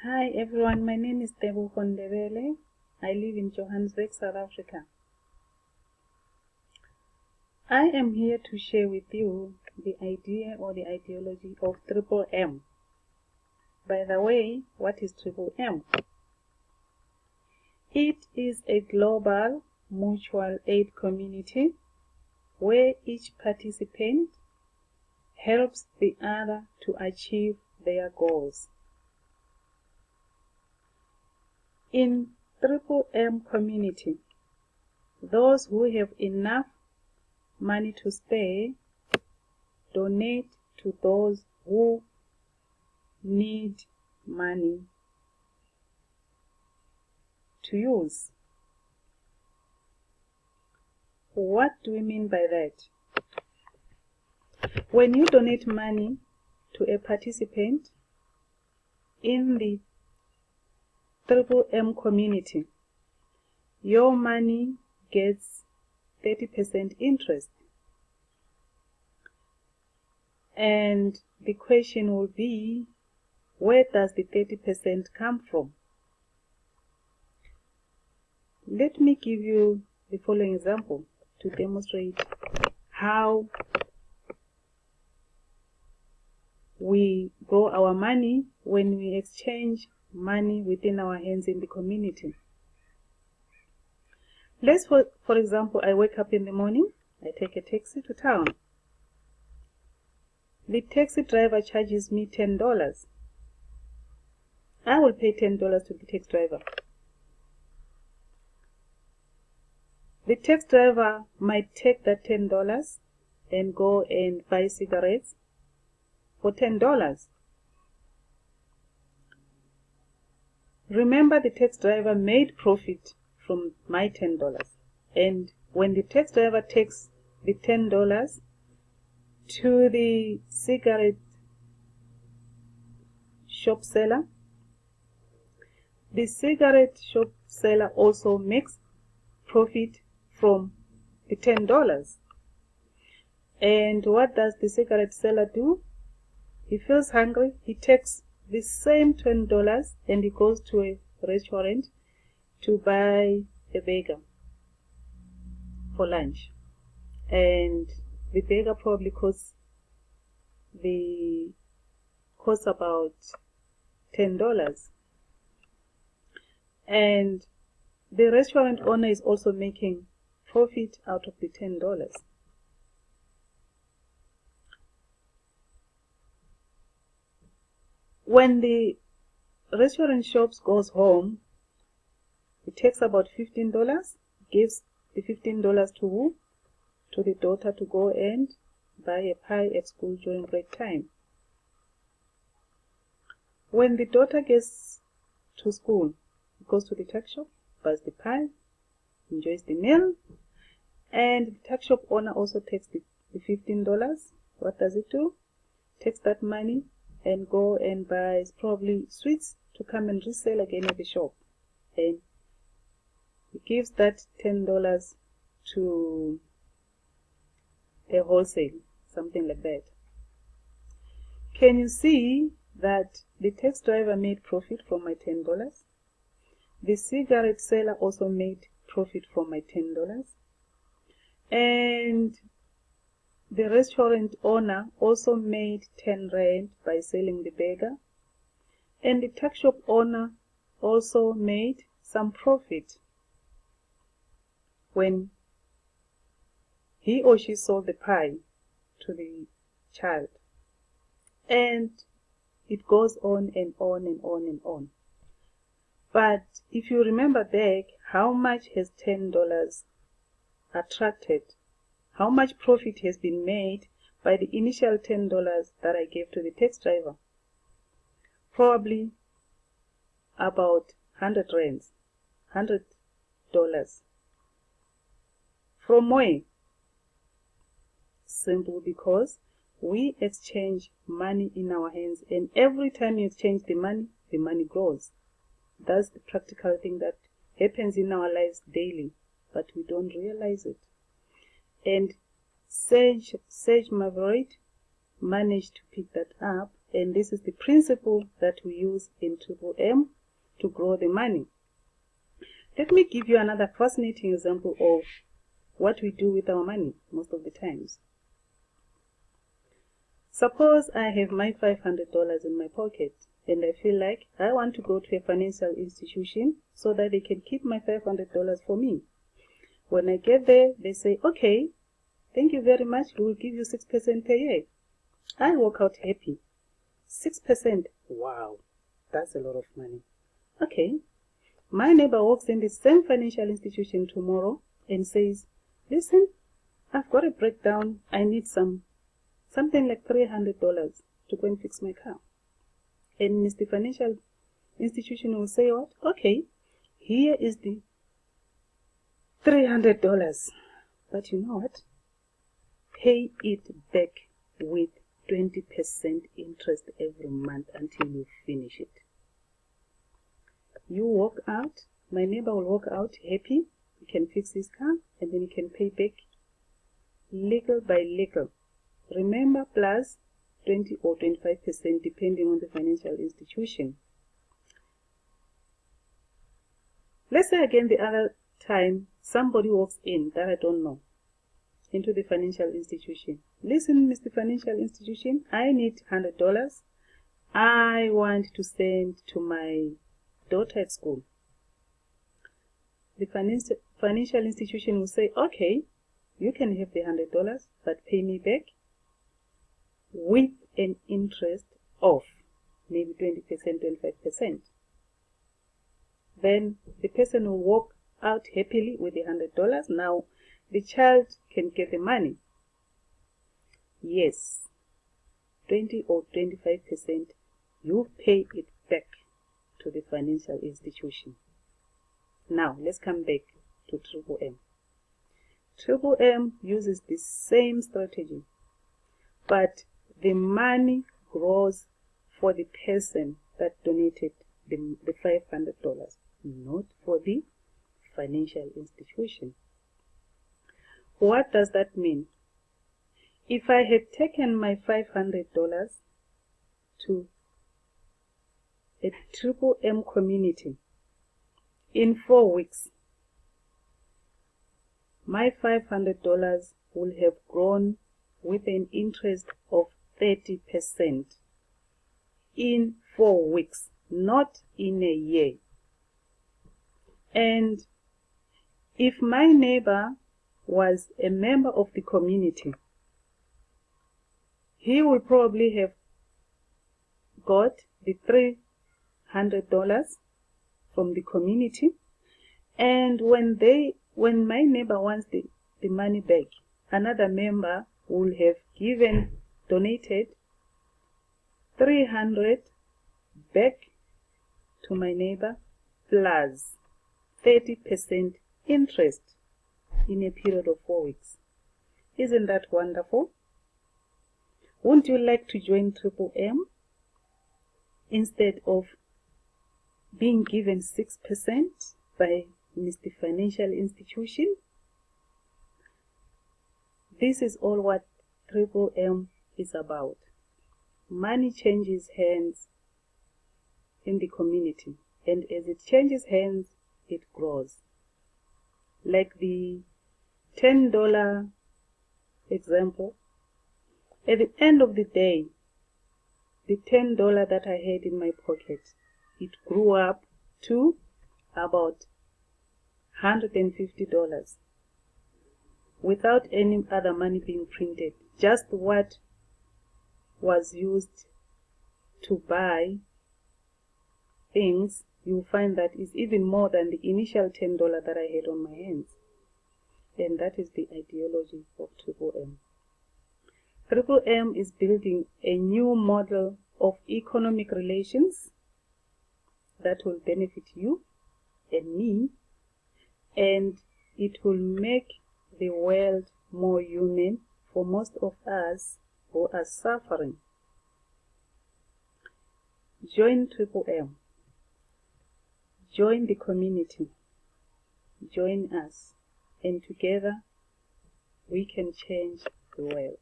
Hi everyone, my name is Tebogo Ndebele. I live in Johannesburg, South Africa. I am here to share with you the idea or the ideology of Triple M. By the way, what is Triple M? It is a global mutual aid community where each participant helps the other to achieve their goals. In Triple M community, those who have enough money to spare donate to those who need money to use. What do we mean by that? When you donate money to a participant in the Triple M community, your money gets 30% interest. And the question will be, where does the 30% come from? Let me give you the following example to demonstrate how we grow our money when we exchange money within our hands in the community. Let's, for example, I wake up in the morning, I take a taxi to town. The taxi driver charges me $10. I will pay $10 to the taxi driver. The taxi driver might take that $10 and go and buy cigarettes for $10. Remember, the taxi driver made profit from my $10. And when the taxi driver takes the $10 to the cigarette shop seller, the cigarette shop seller also makes profit from the $10. And what does the cigarette seller do? He feels hungry, he takes the same $20 and he goes to a restaurant to buy a burger for lunch. And the burger probably costs about $10. And the restaurant owner is also making profit out of the $10. When the restaurant shop goes home, it takes about $15, gives the $15 to who? To the daughter to go and buy a pie at school during break time. When the daughter gets to school, goes to the tuck shop, buys the pie, enjoys the meal, and the tuck shop owner also takes the $15. What does it do? Takes that money and go and buys probably sweets to come and resell again at the shop. And he gives that $10 to a wholesale, something like that. Can you see that the taxi driver made profit from my $10? The cigarette seller also made profit from my $10. And the restaurant owner also made 10 rand by selling the burger. And the tuck shop owner also made some profit when he or she sold the pie to the child. And it goes on and on and on and on. But if you remember back, how much has $10 attracted? How much profit has been made by the initial $10 that I gave to the taxi driver? Probably about 100 rands, $100. From where? Simple, because we exchange money in our hands, and every time you exchange the money grows. That's the practical thing that happens in our lives daily, but we don't realize it. And Serge Maverick managed to pick that up and this is the principle that we use in Triple M to grow the money. Let me give you another fascinating example of what we do with our money most of the times. Suppose I have my $500 in my pocket and I feel like I want to go to a financial institution so that they can keep my $500 for me. When I get there, they say, okay, thank you very much, we will give you 6% per year. I walk out happy. 6%, wow, that's a lot of money. Okay, my neighbor walks in the same financial institution tomorrow and says, listen, I've got a breakdown, I need something like $300 to go and fix my car. And Mr. Financial Institution will say what? Okay, here is the $300. But you know what? Pay it back with 20% interest every month until you finish it. You walk out, my neighbor will walk out happy, he can fix his car, and then he can pay back little by little. Remember, plus 20 or 25% depending on the financial institution. Let's say again the other time somebody walks in that I don't know into the financial institution. Listen, Mr. Financial Institution, I need $100. I want to send to my daughter at school. The financial institution will say, okay, you can have the $100, but pay me back with an interest of maybe 20%, 25%. Then the person will walk out happily with the $100. Now the child can get the money. Yes, 20 or 25%, you pay it back to the financial institution. Now let's come back to Triple M. Triple M uses the same strategy, but the money grows for the person that donated the $500, not for the financial institution. What does that mean? If I had taken my $500 to a Triple M community in 4 weeks, my $500 will have grown with an interest of 30% in 4 weeks, not in a year. And if my neighbor was a member of the community, he will probably have got the $300 from the community, and when my neighbor wants the money back, another member will have donated $300 back to my neighbor plus 30% interest in a period of 4 weeks. Isn't that wonderful? Wouldn't you like to join Triple M instead of being given 6% by Mr. Financial Institution? This is all what Triple M is about. Money changes hands in the community, and as it changes hands, it grows. Like the $10 example, at the end of the day, the $10 that I had in my pocket, it grew up to about $150 without any other money being printed. Just what was used to buy things, you'll find that is even more than the initial $10 that I had on my hands. And that is the ideology of Triple M. Triple M is building a new model of economic relations that will benefit you and me, and it will make the world more human for most of us who are suffering. Join Triple M. Join the community. Join us, and together we can change the world.